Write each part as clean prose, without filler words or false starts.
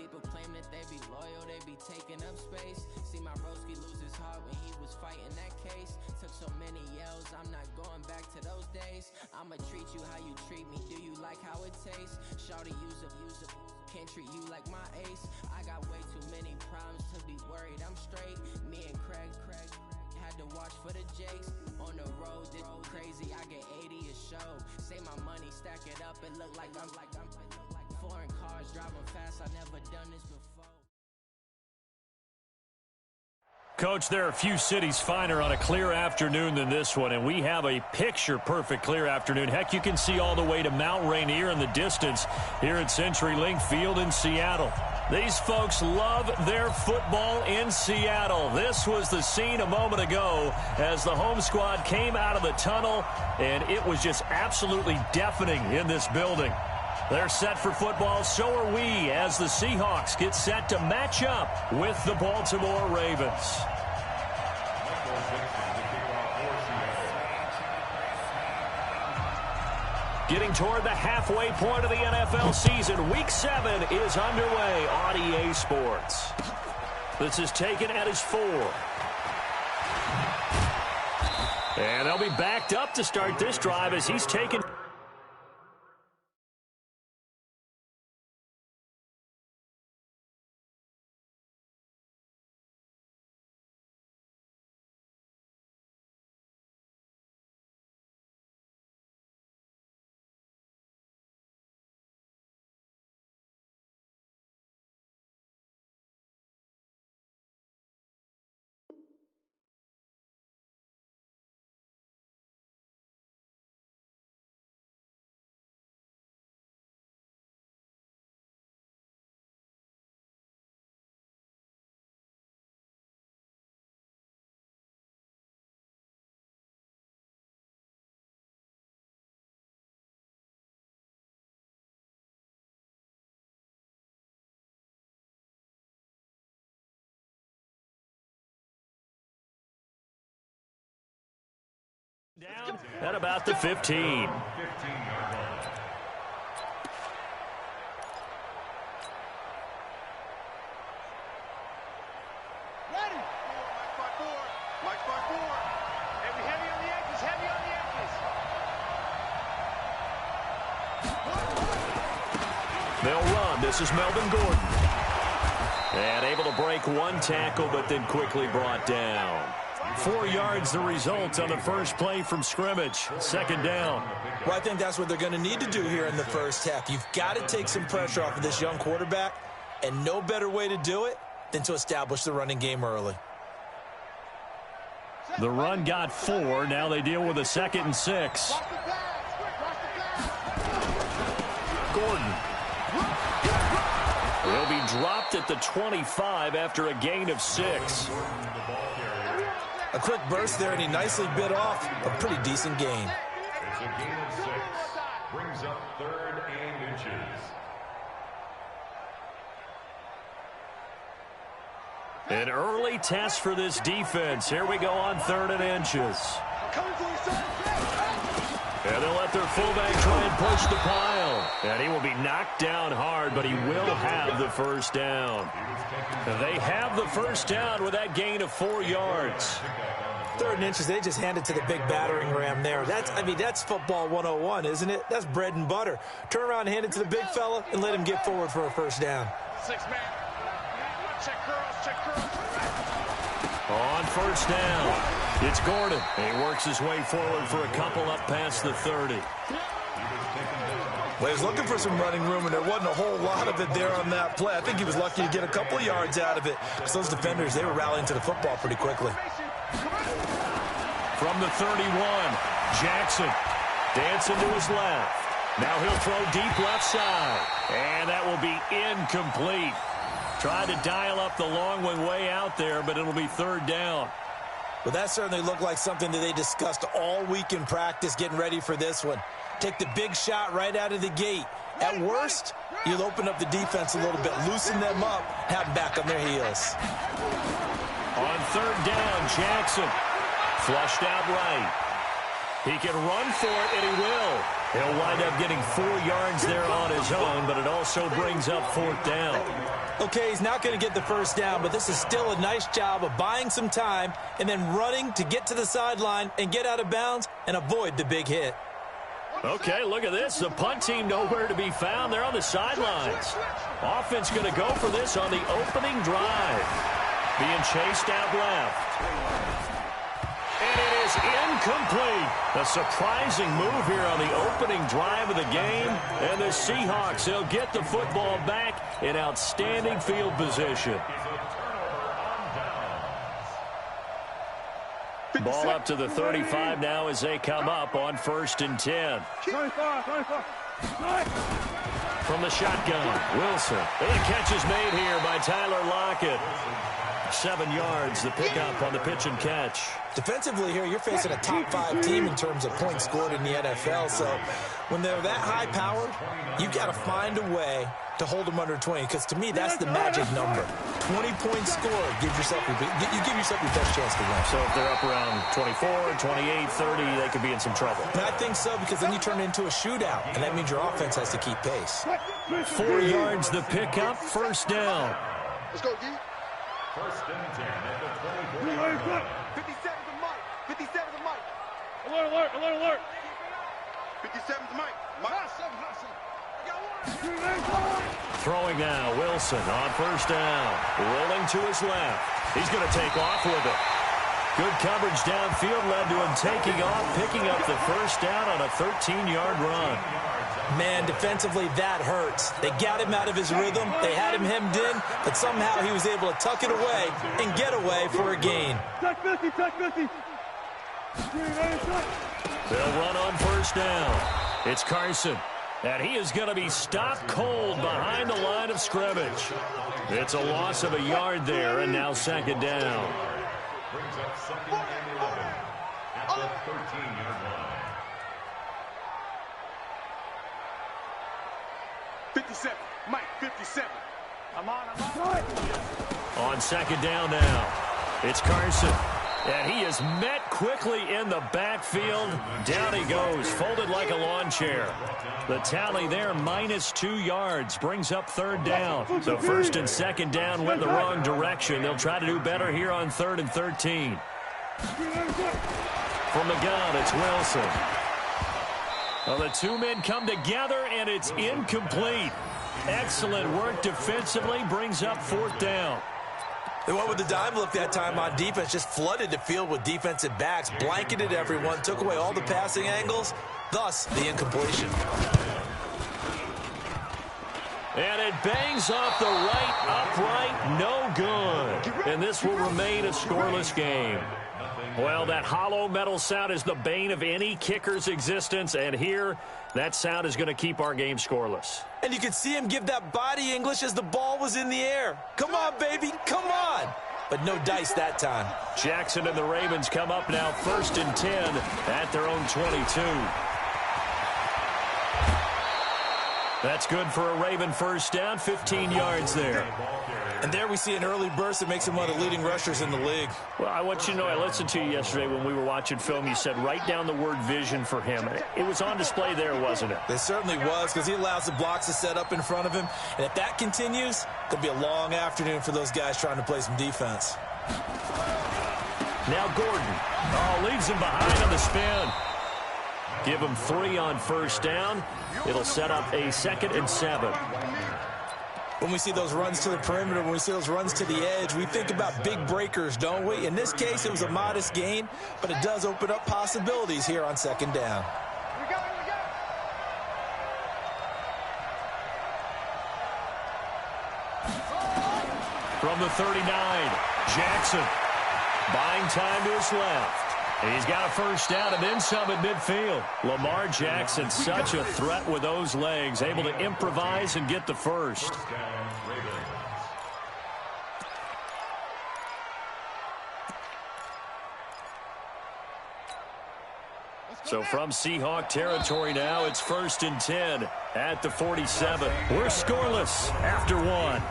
People claim that they be loyal, they be taking up space. See my broski lose his heart when he was fighting that case. Took so many yells, I'm not going back to those days. I'ma treat you how you treat me, do you like how it tastes? Shawty use up, can't treat you like my ace. I got way too many problems to be worried, I'm straight. Me and Craig had to watch for the Jakes. On the road, this crazy, I get 80 a show. Say my money, stack it up, it look like I'm foreign cars, driving fast, I never done this before. Coach, there are a few cities finer on a clear afternoon than this one, and we have a picture-perfect clear afternoon. Heck, you can see all the way to Mount Rainier in the distance here at CenturyLink Field in Seattle. These folks love their football in Seattle. This was the scene a moment ago as the home squad came out of the tunnel, and it was just absolutely deafening in this building. They're set for football, so are we, as the Seahawks get set to match up with the Baltimore Ravens. Getting toward the halfway point of the NFL season, Week 7 is underway on EA Sports. This is taken at his 4. And they'll be backed up to start this drive as he's taken... Down at about the 15. Ready? Mike's by four. Heavy on the edges, heavy on the edges. They'll run. This is Melvin Gordon. And able to break one tackle, but then quickly brought down. 4 yards the result on the first play from scrimmage. Second down. Well, I think that's what they're going to need to do here in the first half. You've got to take some pressure off of this young quarterback, and no better way to do it than to establish the running game early. The run got 4. Now they deal with a 2nd and 6. Gordon will be dropped at the 25 after a gain of 6. A quick burst there, and he nicely bit off a pretty decent gain. It's a gain of 6. Brings up 3rd and inches. An early test for this defense. Here we go on 3rd and inches. And they'll let their fullback try and push the pile. And he will be knocked down hard, but he will have the first down. They have the first down with that gain of 4 yards. 3rd and inches, they just handed to the big battering ram there. That's football 101, isn't it? That's bread and butter. Turn around and hand it to the big fella and let him get forward for a first down. 6-man. Check curls. On first down, it's Gordon. He works his way forward for a couple up past the 30. Well, he was looking for some running room, and there wasn't a whole lot of it there on that play. I think he was lucky to get a couple of yards out of it, because those defenders, they were rallying to the football pretty quickly. From the 31, Jackson dancing to his left. Now he'll throw deep left side, and that will be incomplete. Tried to dial up the long one way out there, but it'll be 3rd down. Well, that certainly looked like something that they discussed all week in practice getting ready for this one. Take the big shot right out of the gate. At worst, you'll open up the defense a little bit, loosen them up, have them back on their heels. On 3rd down, Jackson flushed out right. He can run for it, and he will. He'll wind up getting 4 yards there on his own, but it also brings up 4th down. A Okay, he's not going to get the first down, but this is still a nice job of buying some time and then running to get to the sideline and get out of bounds and avoid the big hit. Okay, look at this. The punt team nowhere to be found. They're on the sidelines. Offense going to go for this on the opening drive. Being chased out left. And it is incomplete. A surprising move here on the opening drive of the game. And the Seahawks, they'll get the football back in outstanding field position. Ball up to the 35 now as they come up on 1st and 10. From the shotgun, Wilson. And the catch is made here by Tyler Lockett. 7 yards, the pickup on the pitch and catch. Defensively here, you're facing a top 5 team in terms of points scored in the NFL. So when they're that high-powered, you got to find a way to hold them under 20. Because to me, that's the magic number. 20 points scored, you give yourself your best chance to win. So if they're up around 24, 28, 30, they could be in some trouble. And I think so, because then you turn it into a shootout, and that means your offense has to keep pace. 4 yards, the pickup, 1st down. Let's go, D. 1st and 10 at the 24. 57's the mic. 57's the mic. Alert, alert, alert, alert. 57's the mic. Throwing now, Wilson on 1st down. Rolling to his left. He's going to take off with it. Good coverage downfield led to him taking off, picking up the 1st down on a 13-yard run. Man, defensively, that hurts. They got him out of his rhythm. They had him hemmed in, but somehow he was able to tuck it away and get away for a gain. Check 50, check 50. They'll run on 1st down. It's Carson. And he is going to be stopped cold behind the line of scrimmage. It's a loss of a yard there, and now 2nd down. Brings up 2nd and 11 at the 13-yard line. 57. Mike, 57. I'm on. On 2nd down now, it's Carson. And he is met quickly in the backfield. Down he goes, folded like a lawn chair. The tally there, -2 yards, brings up 3rd down. So 1st and 2nd down went the wrong direction. They'll try to do better here on 3rd and 13. From the gun, it's Wilson. Well, the 2 men come together, and it's incomplete. Excellent work defensively, brings up 4th down. They went with the dime look that time on defense, just flooded the field with defensive backs, blanketed everyone, took away all the passing angles, thus the incompletion. And it bangs off the right upright, no good. And this will remain a scoreless game. Well, that hollow metal sound is the bane of any kicker's existence, and here, that sound is going to keep our game scoreless. And you could see him give that body English as the ball was in the air. Come on, baby, come on. But no dice that time. Jackson and the Ravens come up now 1st and 10 at their own 22. That's good for a Raven 1st down, 15 yards there. And there we see an early burst that makes him one of the leading rushers in the league. Well, I want you to know, I listened to you yesterday when we were watching film. You said write down the word vision for him. It was on display there, wasn't it? It certainly was, because he allows the blocks to set up in front of him. And if that continues, it'll be a long afternoon for those guys trying to play some defense. Now Gordon. Oh, leaves him behind on the spin. Give him 3 on 1st down. It'll set up a 2nd and 7. When we see those runs to the perimeter, when we see those runs to the edge, we think about big breakers, don't we? In this case, it was a modest gain, but it does open up possibilities here on 2nd down. From the 39, Jackson. Buying time to his left. He's got a 1st down and then some at midfield. Lamar Jackson, such a threat with those legs, able to improvise and get the 1st. So from Seahawk territory now, it's 1st and 10 at the 47. We're scoreless after 1.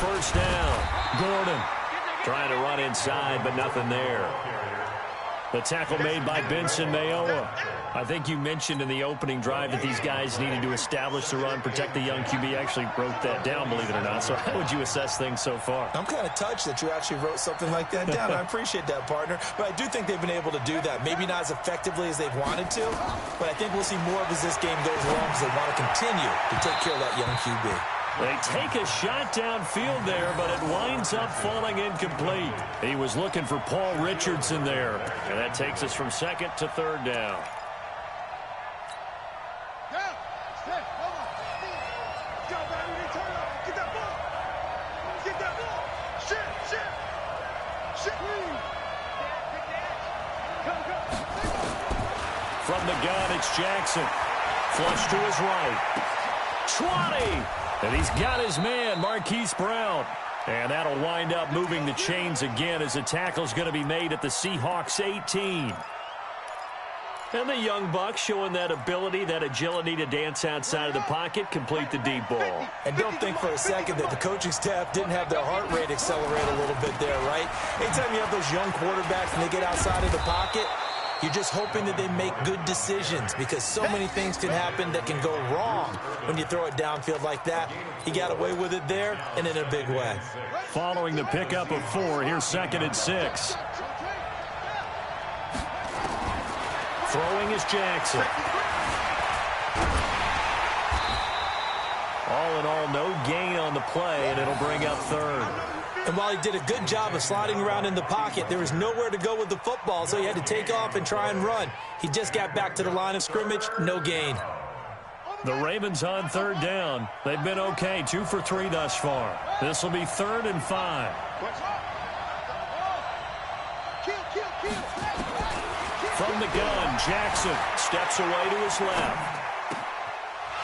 first down. Gordon trying to run inside, but nothing there. The tackle made by Benson Mayowa. I think you mentioned in the opening drive that these guys needed to establish the run, protect the young QB. I actually wrote that down, believe it or not. So how would you assess things so far? I'm kind of touched that you actually wrote something like that down. I appreciate that, partner. But I do think they've been able to do that. Maybe not as effectively as they've wanted to, but I think we'll see more of as this game goes along because they want to continue to take care of that young QB. They take a shot downfield there, but it winds up falling incomplete. He was looking for Paul Richardson there, and that takes us from second to third down. From the gun, it's Jackson. Flush to his right. 20! And he's got his man, Marquise Brown. And that'll wind up moving the chains again as the tackle's going to be made at the Seahawks 18. And the young buck showing that ability, that agility to dance outside of the pocket, complete the deep ball. And don't think for a second that the coaching staff didn't have their heart rate accelerate a little bit there, right? Anytime you have those young quarterbacks and they get outside of the pocket, you're just hoping that they make good decisions because so many things can happen that can go wrong when you throw it downfield like that. He got away with it there and in a big way. Following the pickup of 4, here's 2nd and 6. Throwing is Jackson. All in all, no gain on the play, and it'll bring up 3rd. And while he did a good job of sliding around in the pocket, there was nowhere to go with the football, so he had to take off and try and run. He just got back to the line of scrimmage, no gain. The Ravens on 3rd down. They've been okay, 2 for 3 thus far. This will be 3rd and 5. From the gun, Jackson steps away to his left.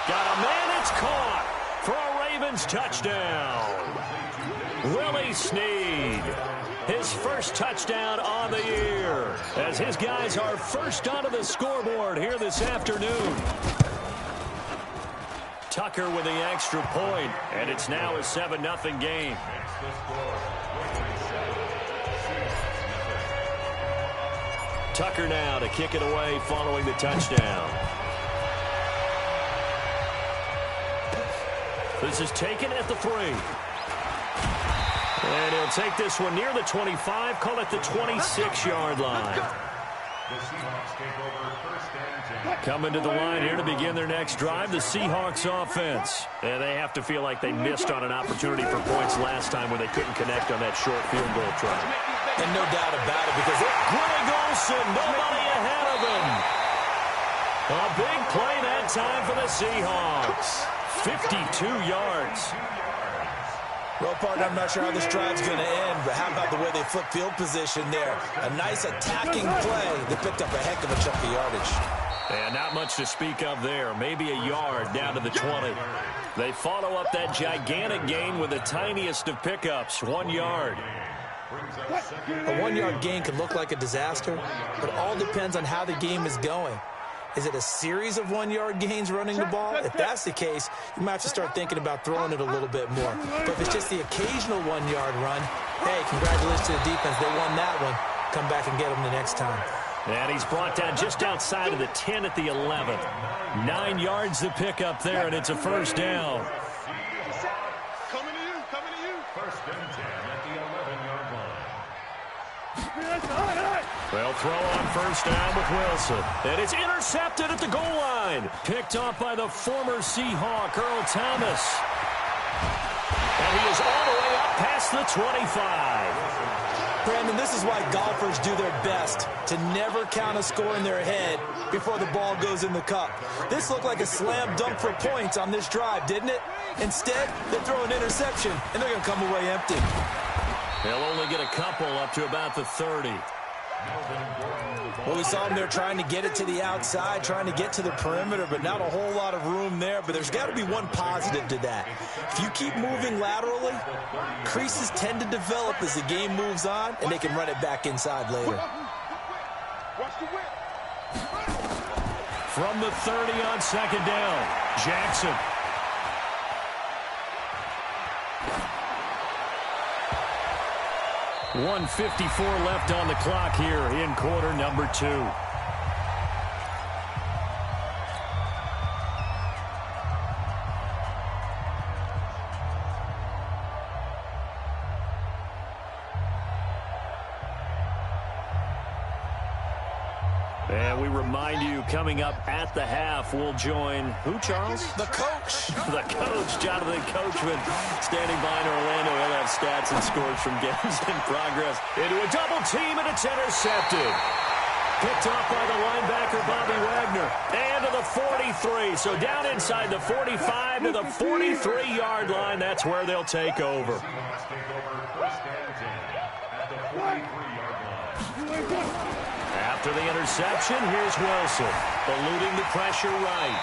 Got a man, it's caught for a Ravens touchdown. Willie Snead, his first touchdown on the year, as his guys are first onto the scoreboard here this afternoon. Tucker with the extra point, and it's now a 7-0 game. Tucker now to kick it away following the touchdown. This is taken at the 3. And he'll take this one near the 25, call it the 26-yard line. Coming to the line here to begin their next drive, the Seahawks offense. And they have to feel like they missed on an opportunity for points last time when they couldn't connect on that short field goal try. And no doubt about it because Greg Olsen, nobody ahead of him. A big play that time for the Seahawks. 52 yards. Well, partner, I'm not sure how this drive's going to end, but how about the way they flip field position there? A nice attacking play that picked up a heck of a chunk of yardage. And not much to speak of there. Maybe a yard down to the 20. They follow up that gigantic gain with the tiniest of pickups, 1 yard. A 1-yard gain can look like a disaster, but it all depends on how the game is going. Is it a series of 1-yard gains running the ball? If that's the case, you might have to start thinking about throwing it a little bit more. But if it's just the occasional 1-yard run, hey, congratulations to the defense. They won that one. Come back and get them the next time. And he's brought down just outside of the 10 at the 11. 9 yards to pick up there, and it's a first down. Coming to you, coming to you. 1st and 10 at the 11-yard line. They'll throw on first down with Wilson. And it's intercepted at the goal line. Picked off by the former Seahawk, Earl Thomas. And he is all the way up past the 25. Brandon, this is why golfers do their best to never count a score in their head before the ball goes in the cup. This looked like a slam dunk for points on this drive, didn't it? Instead, they throw an interception, and they're going to come away empty. They'll only get a couple up to about the 30. Well, we saw them there trying to get it to the outside, trying to get to the perimeter, but not a whole lot of room there. But there's got to be one positive to that. If you keep moving laterally, creases tend to develop as the game moves on, and they can run it back inside later. From the 30 on second down, Jackson. 1:54 left on the clock here in quarter number 2. And we remind you, coming up at the half, we'll join who, Charles? The coach. The coach, Jonathan Coachman, standing by in Orlando. He'll have stats and scores from games in progress. Into a double team, and it's intercepted. Picked off by the linebacker, Bobby Wagner. And to the 43. So down inside the 45 to the 43-yard line. That's where they'll take over. First and 10 at the 43-yard line. After the interception, here's Wilson, eluding the pressure right.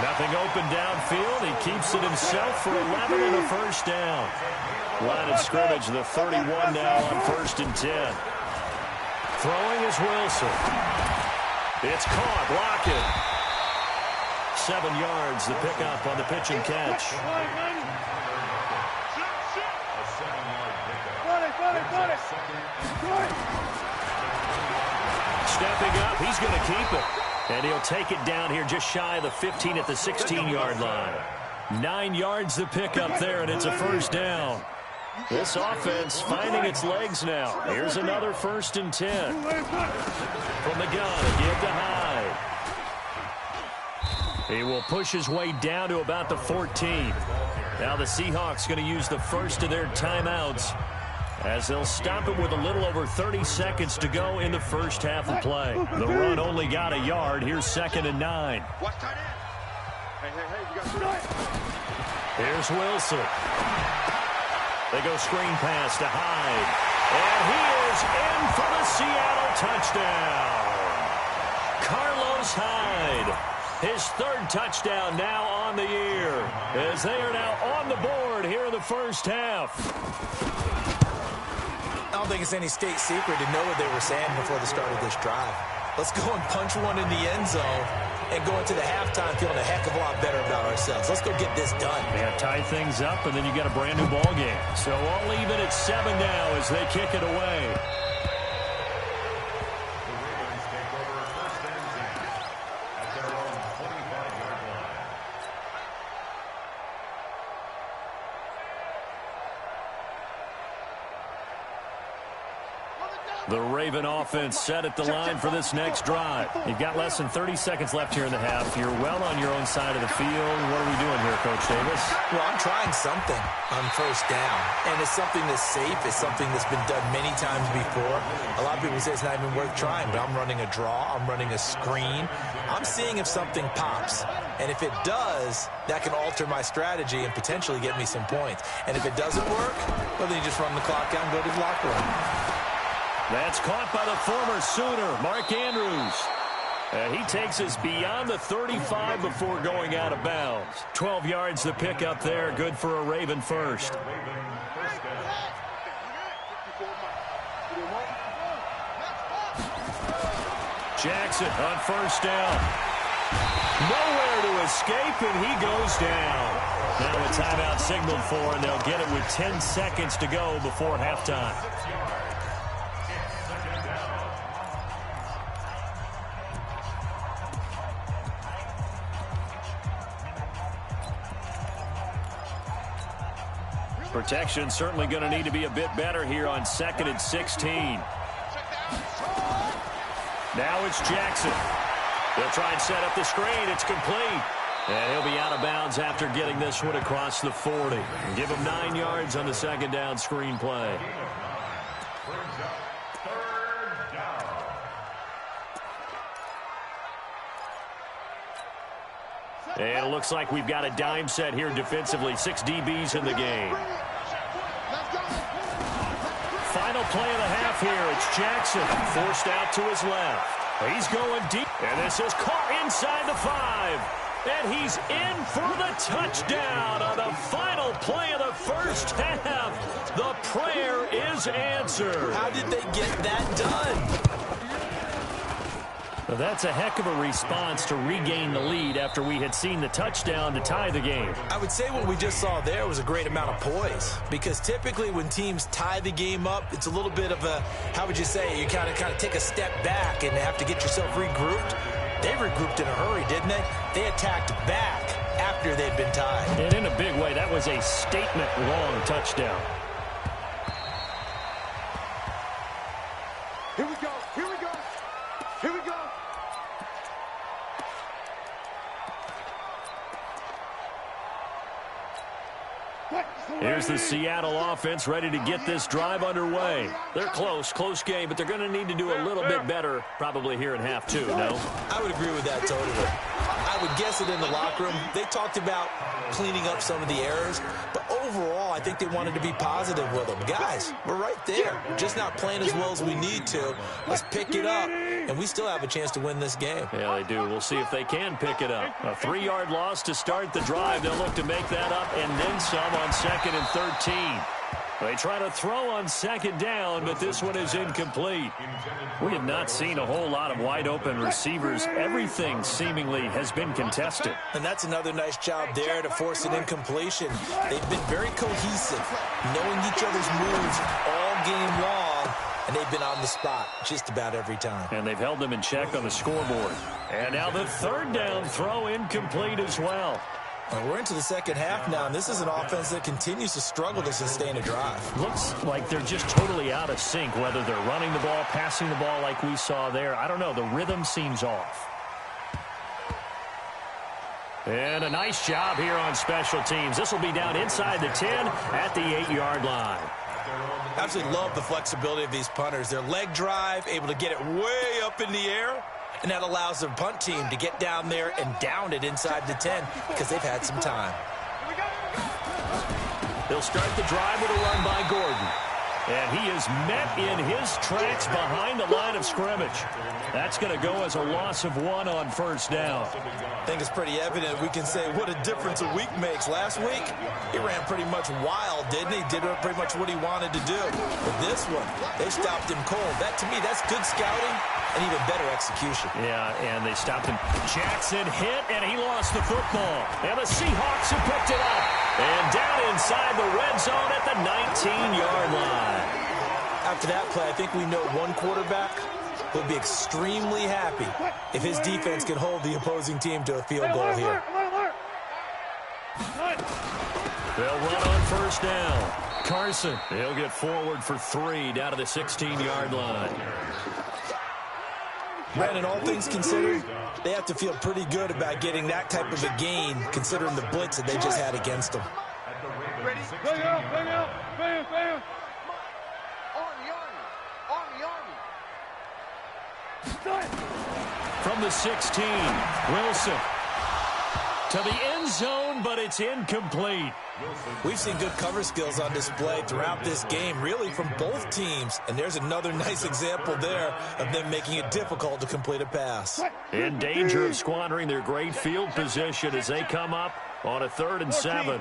Nothing open downfield. He keeps it himself for 11 and a first down. Line of scrimmage, the 31 now on 1st and 10. Throwing is Wilson. It's caught, blocking. 7 yards, the pickup on the pitch and catch. A 7-yard pickup. Stepping up, he's going to keep it. And he'll take it down here just shy of the 15 at the 16-yard line. 9 yards the pickup there, and it's a first down. This offense finding its legs now. Here's another 1st and 10. From the gun, a give to Hyde. He will push his way down to about the 14. Now the Seahawks going to use the first of their timeouts, as they'll stop it with a little over 30 seconds to go in the first half of play. The run only got a yard. Here's 2nd and 9. Watch tight end. Hey, you got to. Here's Wilson. They go screen pass to Hyde. And he is in for the Seattle touchdown. Carlos Hyde. His 3rd touchdown now on the year, as they are now on the board here in the first half. I don't think it's any state secret to know what they were saying before the start of this drive. Let's go and punch one in the end zone and go into the halftime feeling a heck of a lot better about ourselves. Let's go get this done. Yeah, tie things up, and then you got a brand new ball game. So all even at 7 now as they kick it away. The Ravens take over 1st and 10 at their own 25-yard line. The Raven offense set at the line for this next drive. You've got less than 30 seconds left here in the half. You're well on your own side of the field. What are we doing here, Coach Davis? Well, I'm trying something on 1st down, and it's something that's safe. It's something that's been done many times before. A lot of people say it's not even worth trying, but I'm running a draw. I'm running a screen. I'm seeing if something pops, and if it does, that can alter my strategy and potentially get me some points. And if it doesn't work, well, then you just run the clock out and go to the locker room. That's caught by the former Sooner, Mark Andrews. He takes us beyond the 35 before going out of bounds. 12 yards the pickup there, good for a Raven first. Jackson on 1st down. Nowhere to escape, and he goes down. Now a timeout signaled for, and they'll get it with 10 seconds to go before halftime. Protection certainly going to need to be a bit better here on 2nd and 16. Now it's Jackson. They'll try and set up the screen. It's complete. And he'll be out of bounds after getting this one across the 40. Give him 9 yards on the 2nd down screen play. Brings up 3rd down. And it looks like we've got a dime set here defensively. 6 DBs in the game. Final play of the half here. It's Jackson forced out to his left. He's going deep. And this is caught inside the 5. And he's in for the touchdown on the final play of the first half. The prayer is answered. How did they get that done? Well, that's a heck of a response to regain the lead after we had seen the touchdown to tie the game. I would say what we just saw there was a great amount of poise, because typically when teams tie the game up, it's a little bit of a, how would you say, you kind of take a step back and have to get yourself regrouped. They regrouped in a hurry, didn't they? They attacked back after they'd been tied. And in a big way, that was a statement-long touchdown. Here we go. Here we go. Here we go. Here's the Seattle offense ready to get this drive underway. They're close game, but they're going to need to do a little bit better probably here in half two, no? I would agree with that totally. I would guess it in the locker room. They talked about cleaning up some of the errors, but overall, I think they wanted to be positive with them. Guys, we're right there. We're just not playing as well as we need to. Let's pick it up, and we still have a chance to win this game. Yeah, they do. We'll see if they can pick it up. A 3-yard loss to start the drive. They'll look to make that up and then some on 2nd and 13. They try to throw on 2nd down, but this one is incomplete. We have not seen a whole lot of wide-open receivers. Everything seemingly has been contested. And that's another nice job there to force an incompletion. They've been very cohesive, knowing each other's moves all game long, and they've been on the spot just about every time. And they've held them in check on the scoreboard. And now the 3rd down throw incomplete as well. We're into the second half now, and this is an offense that continues to struggle to sustain a drive. Looks like they're just totally out of sync, whether they're running the ball, passing the ball like we saw there. I don't know. The rhythm seems off. And a nice job here on special teams. This will be down inside the 10 at the 8-yard line. Absolutely love the flexibility of these punters. Their leg drive, able to get it way up in the air, and that allows the punt team to get down there and down it inside the 10 because they've had some time. They'll start the drive with a run by Gordon. And he is met in his tracks behind the line of scrimmage. That's going to go as a loss of 1 on 1st down. I think it's pretty evident. We can say what a difference a week makes. Last week, he ran pretty much wild, didn't he? Did pretty much what he wanted to do. But this one, they stopped him cold. That, to me, that's good scouting and even better execution. Yeah, and they stopped him. Jackson hit, and he lost the football. And the Seahawks have picked it up. And down inside the red zone at the 19-yard line. After that play, I think we know one quarterback will be extremely happy if his defense can hold the opposing team to a field goal here. They'll run on 1st down. Carson, he'll get forward for 3 down to the 16-yard line. Brandon, all things considered, they have to feel pretty good about getting that type of a gain considering the blitz that they just had against them. Ready? Bang out, bang out, bang, bang. From the 16, Wilson to the end zone, but it's incomplete. We've seen good cover skills on display throughout this game, really from both teams. And there's another nice example there of them making it difficult to complete a pass. In danger of squandering their great field position as they come up on a 3rd and 7.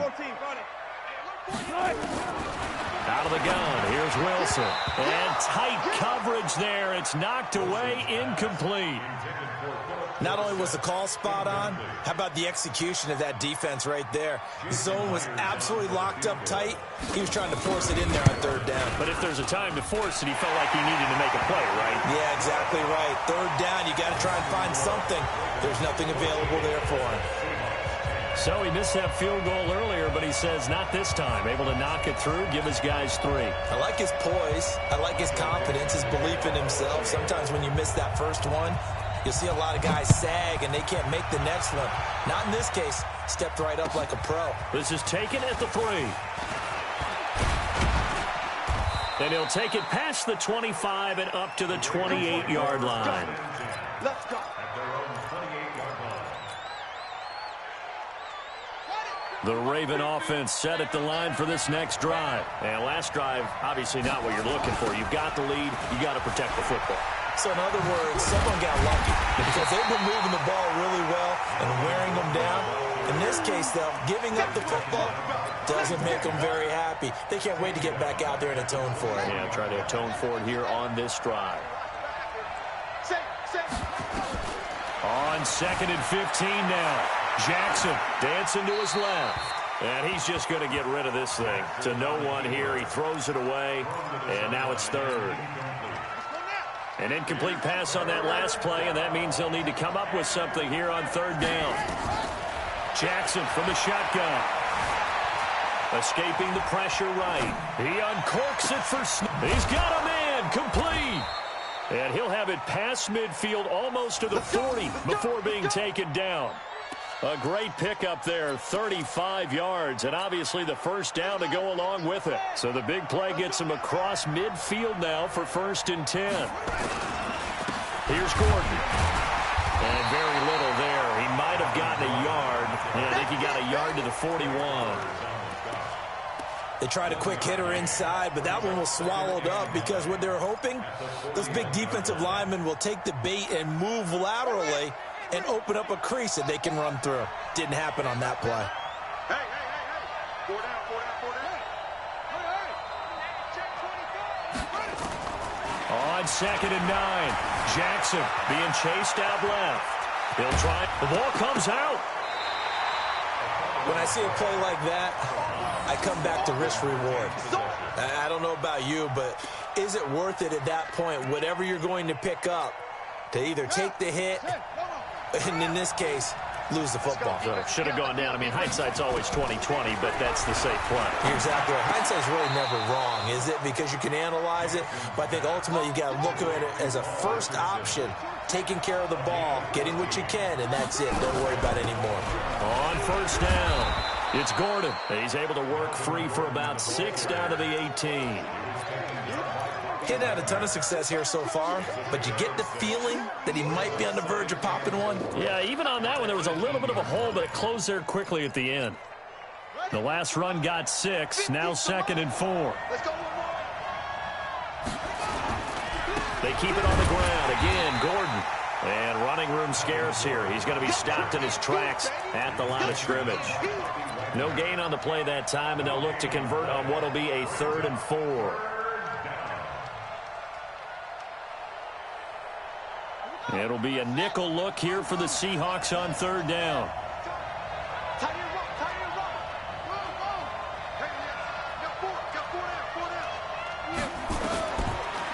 Out of the gun, here's Wilson. And tight coverage there. It's knocked away, incomplete. Not only was the call spot on, how about the execution of that defense right there? The zone was absolutely locked up tight. He was trying to force it in there on 3rd down. But if there's a time to force it, he felt like he needed to make a play, right? Yeah, exactly right. 3rd down, you got to try and find something. There's nothing available there for him. So he missed that field goal earlier, but he says not this time. Able to knock it through, give his guys 3. I like his poise. I like his confidence, his belief in himself. Sometimes when you miss that first one, you'll see a lot of guys sag and they can't make the next one. Not in this case. Stepped right up like a pro. This is taken at the 3. And he'll take it past the 25 and up to the 28-yard line. Let's go. The Raven offense set at the line for this next drive. And last drive, obviously not what you're looking for. You've got the lead. You got to protect the football. So in other words, someone got lucky because they've been moving the ball really well and wearing them down. In this case, though, giving up the football doesn't make them very happy. They can't wait to get back out there and atone for it. Yeah, try to atone for it here on this drive. Set. On 2nd and 15 now. Jackson dancing to his left. And he's just going to get rid of this thing. To no one here. He throws it away. And now it's 3rd. An incomplete pass on that last play, and that means they'll need to come up with something here on 3rd down. Jackson from the shotgun. Escaping the pressure right. He uncorks it for He's got a man. Complete. And he'll have it past midfield almost to the 40 before being taken down. A great pickup there, 35 yards, and obviously the first down to go along with it. So the big play gets him across midfield now for 1st and 10. Here's Gordon. And very little there. He might have gotten a yard. And I think he got a yard to the 41. They tried a quick hitter inside, but that one was swallowed up because what they're hoping, those big defensive linemen will take the bait and move laterally and open up a crease that they can run through. Didn't happen on that play. Hey. 4 down. On 2nd and 9, Jackson being chased out left. He'll try. The ball comes out. When I see a play like that, I come back to risk-reward. I don't know about you, but is it worth it at that point, whatever you're going to pick up, to either take the hit, and in this case, lose the football? Should have gone down. I mean, hindsight's always 20/20, but that's the safe play. You're exactly right. Hindsight's really never wrong, is it? Because you can analyze it, but I think ultimately you got to look at it as a first option, taking care of the ball, getting what you can, and that's it. Don't worry about it anymore. On 1st down, it's Gordon. He's able to work free for about 6 down to the 18. Hitting had a ton of success here so far, but you get the feeling that he might be on the verge of popping one. Yeah, even on that one, there was a little bit of a hole, but it closed there quickly at the end. The last run got 6, now 2nd and 4. They keep it on the ground. Again, Gordon. And running room scarce here. He's going to be stopped in his tracks at the line of scrimmage. No gain on the play that time, and they'll look to convert on what will be a 3rd and 4. It'll be a nickel look here for the Seahawks on 3rd down.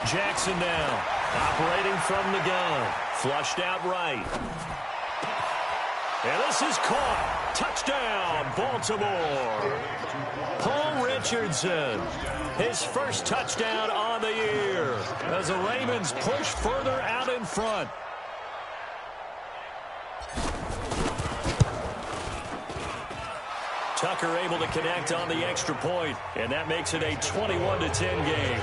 Jackson now, operating from the gun. Flushed out right. And this is caught. Touchdown, Baltimore. Paul Richardson, his first touchdown on the year as the Ravens push further out in front. Tucker able to connect on the extra point, and that makes it a 21-10 game.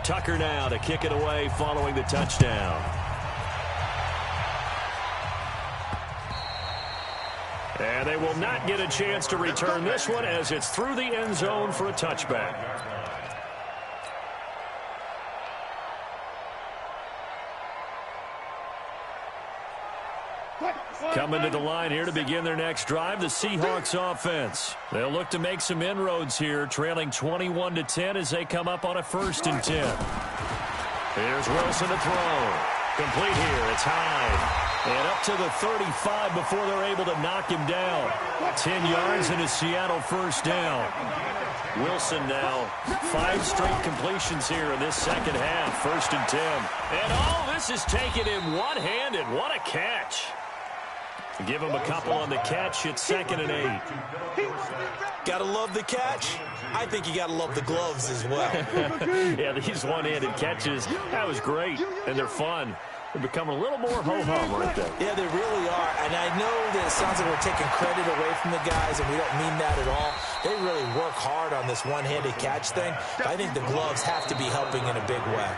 Tucker now to kick it away following the touchdown. And they will not get a chance to return this one as it's through the end zone for a touchback. Coming to the line here to begin their next drive, the Seahawks offense. They'll look to make some inroads here, trailing 21-10 as they come up on a 1st and 10. Here's Wilson to throw. Complete here. It's Hyde. And up to the 35 before they're able to knock him down. 10 yards and a Seattle 1st down. Wilson now 5 straight completions here in this 2nd half. 1st and 10. And all this is taken in one-handed. What a catch. Give him a couple on the catch. It's 2nd and 8. Gotta love the catch. I think you gotta love the gloves as well. Yeah, these one-handed catches, that was great. And they're fun. They're becoming a little more ho-hum, aren't they? Yeah, they really are. And I know that it sounds like we're taking credit away from the guys, and we don't mean that at all. They really work hard on this one-handed catch thing. But I think the gloves have to be helping in a big way.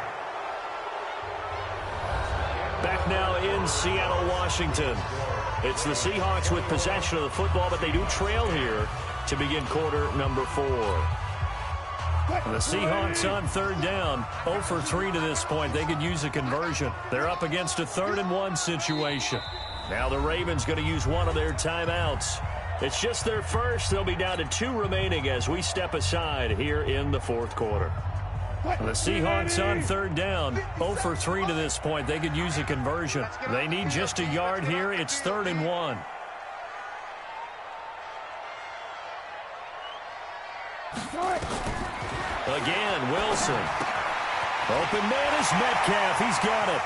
Back now in Seattle, Washington. It's the Seahawks with possession of the football, but they do trail here to begin quarter number 4. The Seahawks on 3rd down, 0 for 3 to this point. They could use a conversion. They're up against a 3rd and 1 situation. Now the Ravens going to use one of their timeouts. It's just their first. They'll be down to 2 remaining as we step aside here in the fourth quarter. The Seahawks on third down, 0 for 3 to this point. They could use a conversion. They need just a yard here. It's 3rd and 1. Again, Wilson. Open man is Metcalf. He's got it.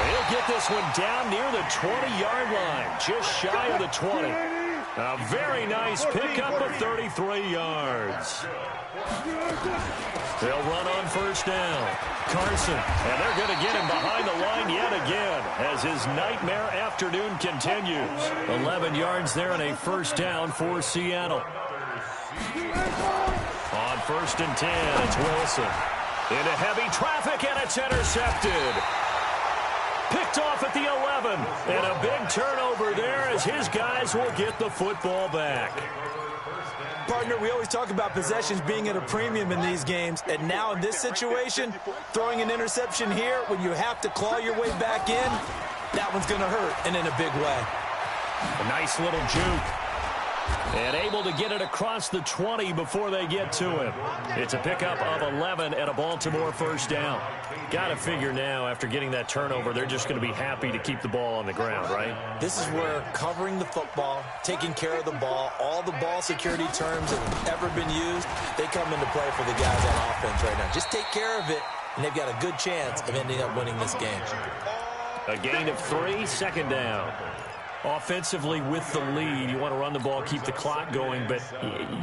He'll get this one down near the 20-yard line, just shy of the 20. A very nice pickup of 33 yards. They'll run on first down. Carson, and they're going to get him behind the line yet again as his nightmare afternoon continues. 11 yards there and a first down for Seattle. On 1st and 10, it's Wilson. Into heavy traffic, and it's intercepted. Picked off at the 11. And a big turnover there as his guys will get the football back. Partner, we always talk about possessions being at a premium in these games. And now in this situation, throwing an interception here when you have to claw your way back in, that one's going to hurt, and in a big way. A nice little juke. And able to get it across the 20 before they get to him. It's a pickup of 11 and a Baltimore first down. Got to figure now, after getting that turnover, they're just going to be happy to keep the ball on the ground, right? This is where covering the football, taking care of the ball, all the ball security terms that have ever been used, they come into play for the guys on offense right now. Just take care of it, and they've got a good chance of ending up winning this game. A gain of 3, 2nd down. Offensively with the lead, you want to run the ball, keep the clock going, but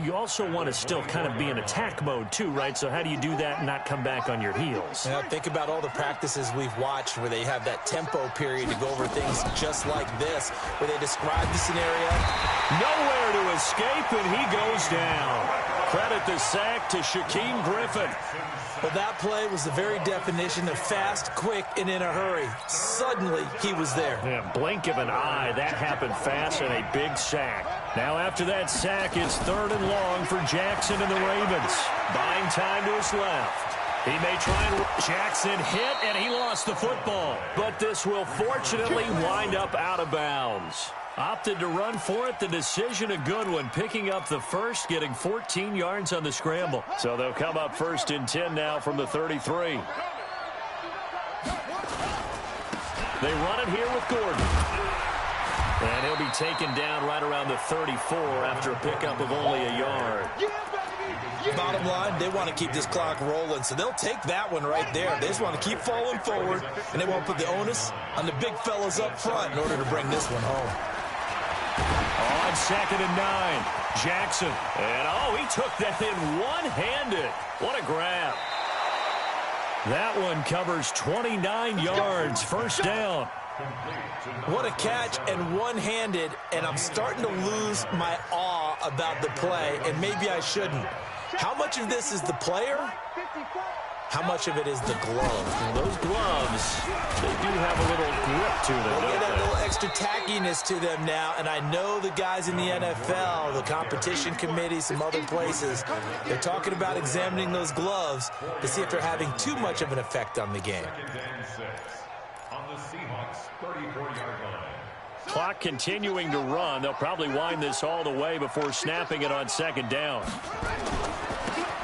you also want to still kind of be in attack mode too, right? So how do you do that and not come back on your heels? Yeah, think about all the practices we've watched where they have that tempo period to go over things just like this, where they describe the scenario. Nowhere to escape, and he goes down. Credit the sack to Shaquem Griffin. Well, that play was the very definition of fast, quick, and in a hurry. Suddenly, he was there. Yeah, blink of an eye. That happened fast and a big sack. Now, after that sack, it's 3rd and long for Jackson and the Ravens. Buying time to his left. He may try and... Jackson hit, and he lost the football. But this will fortunately wind up out of bounds. Opted to run for it. The decision a good one. Picking up the first, getting 14 yards on the scramble. So they'll come up 1st and 10 now from the 33. They run it here with Gordon. And he'll be taken down right around the 34 after a pickup of only a yard. Bottom line, they want to keep this clock rolling, so they'll take that one right there. They just want to keep falling forward, and they won't put the onus on the big fellas up front in order to bring this one home. On 2nd and 9, Jackson. And, oh, he took that in one-handed. What a grab. That one covers 29 yards. First down. What a catch, and one-handed, and I'm starting to lose my awe about the play, and maybe I shouldn't. How much of this is the player? How much of it is the glove? And those gloves, they do have a little grip to them, They don't get a they? little extra tackiness to them now, and I know the guys in the NFL, the competition committee, some other places, they're talking about examining those gloves to see if they're having too much of an effect on the game. On the Seahawks 34-yard line. Clock continuing to run. They'll probably wind this all the way before snapping it on 2nd down.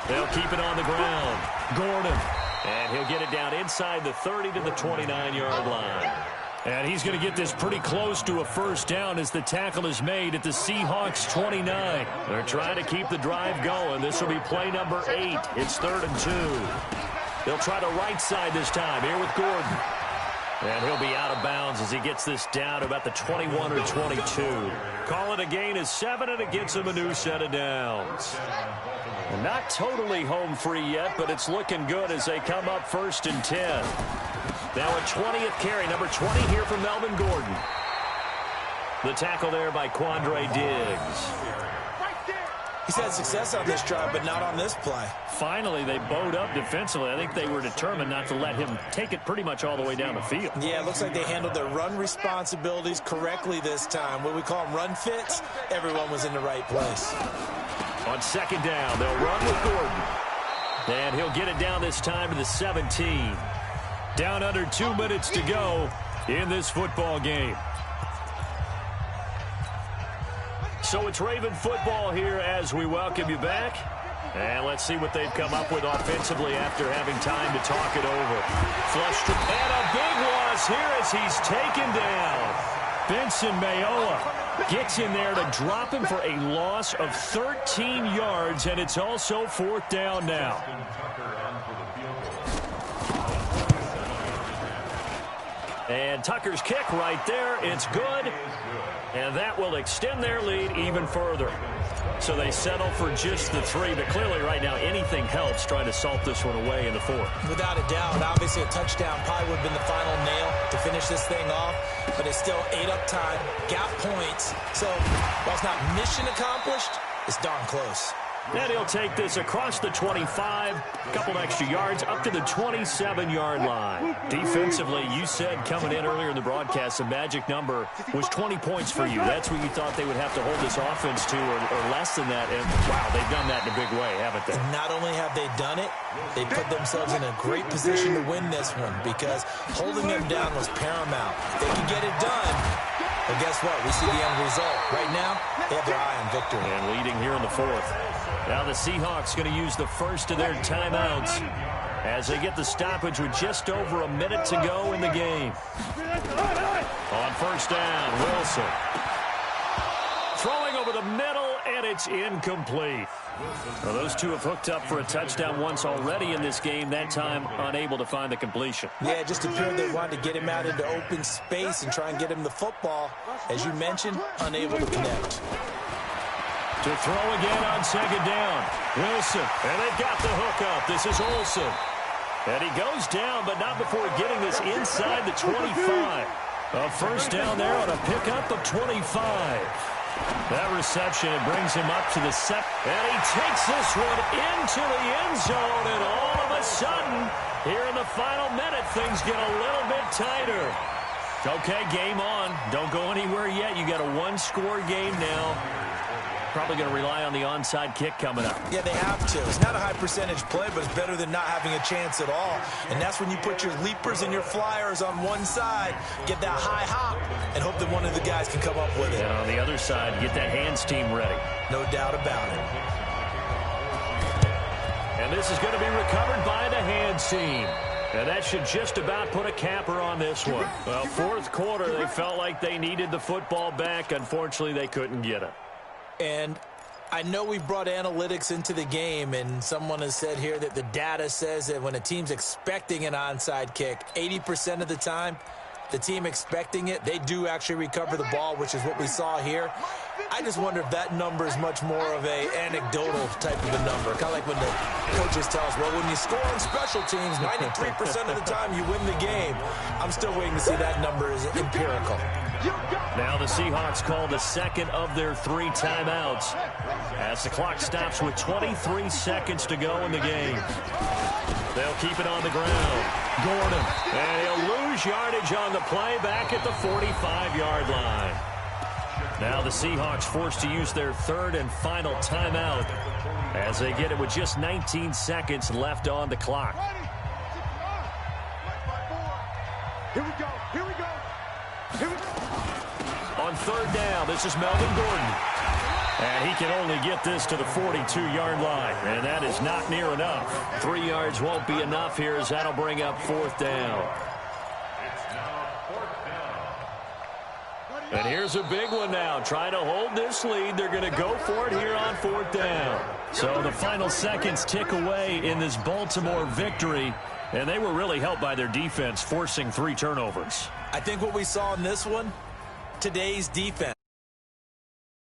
They'll keep it on the ground. Gordon. And he'll get it down inside the 30 to the 29-yard line. And he's going to get this pretty close to a first down as the tackle is made at the Seahawks 29. They're trying to keep the drive going. This will be play number 8. It's 3rd and 2. They'll try the right side this time here with Gordon. And he'll be out of bounds as he gets this down to about the 21 or 22. Call it a gain of 7, and it gets him a new set of downs. Not totally home free yet, but it's looking good as they come up 1st and 10. Now a 20th carry, number 20 here from Melvin Gordon. The tackle there by Quandre Diggs. He's had success on this drive, but not on this play. Finally, they bowed up defensively. I think they were determined not to let him take it pretty much all the way down the field. Yeah, it looks like they handled their run responsibilities correctly this time. What we call them run fits, everyone was in the right place. On 2nd down, they'll run with Gordon. And he'll get it down this time to the 17. Down under 2 minutes to go in this football game. So it's Raven football here as we welcome you back. And let's see what they've come up with offensively after having time to talk it over. Flush and a big loss here as he's taken down. Benson Mayowa gets in there to drop him for a loss of 13 yards, and it's also 4th down now. And Tucker's kick right there. It's good. And that will extend their lead even further. So they settle for just the 3, but clearly right now anything helps trying to salt this one away in the 4th. Without a doubt, obviously a touchdown probably would have been the final nail to finish this thing off, but it's still 8 up time, got points. So while it's not mission accomplished, it's darn close. And he'll take this across the 25, a couple extra yards, up to the 27-yard line. Defensively, you said coming in earlier in the broadcast, the magic number was 20 points for you. That's what you thought they would have to hold this offense to, or less than that. And, wow, they've done that in a big way, haven't they? And not only have they done it, they put themselves in a great position to win this one because holding them down was paramount. If they can get it done, well, guess what? We see the end result. Right now, they have their eye on victory. And leading here in the 4th. Now the Seahawks going to use the first of their timeouts as they get the stoppage with just over a minute to go in the game. On 1st down, Wilson. Throwing over the middle, and it's incomplete. Well, those two have hooked up for a touchdown once already in this game, that time unable to find the completion. Yeah, it just appeared they wanted to get him out into open space and try and get him the football. As you mentioned, unable to connect. To throw again on 2nd down. Wilson, and they've got the hook up. This is Olsen. And he goes down, but not before getting this inside the 25. A 1st down there on a pickup of 25. That reception, it brings him up to the set. And he takes this one into the end zone, and all of a sudden, here in the final minute, things get a little bit tighter. Okay, game on. Don't go anywhere yet. You got a 1-score game now. Probably going to rely on the onside kick coming up. Yeah, they have to. It's not a high percentage play, but it's better than not having a chance at all. And that's when you put your leapers and your flyers on one side, get that high hop, and hope that one of the guys can come up with it. And on the other side, get that hands team ready. No doubt about it. And this is going to be recovered by the hands team. And that should just about put a capper on this one. Well, 4th quarter, they felt like they needed the football back. Unfortunately, they couldn't get it. And I know we brought analytics into the game, and someone has said here that the data says that when a team's expecting an onside kick, 80% of the time, the team expecting it, they do actually recover the ball, which is what we saw here. I just wonder if that number is much more of a anecdotal type of a number. Kind of like when the coaches tell us, well, when you score on special teams, 93% of the time you win the game. I'm still waiting to see that number is empirical. Now the Seahawks call the 2nd of their 3 timeouts as the clock stops with 23 seconds to go in the game. They'll keep it on the ground. Gordon, and he'll lose yardage on the play back at the 45-yard line. Now the Seahawks forced to use their 3rd and final timeout as they get it with just 19 seconds left on the clock. Here we go. Here we go. Here we go. On 3rd down, this is Melvin Gordon. And he can only get this to the 42-yard line. And that is not near enough. 3 yards won't be enough here as that'll bring up 4th down. And here's a big one now. Trying to hold this lead. They're going to go for it here on 4th down. So the final seconds tick away in this Baltimore victory. And they were really helped by their defense, forcing 3 turnovers. I think what we saw in this one, today's defense.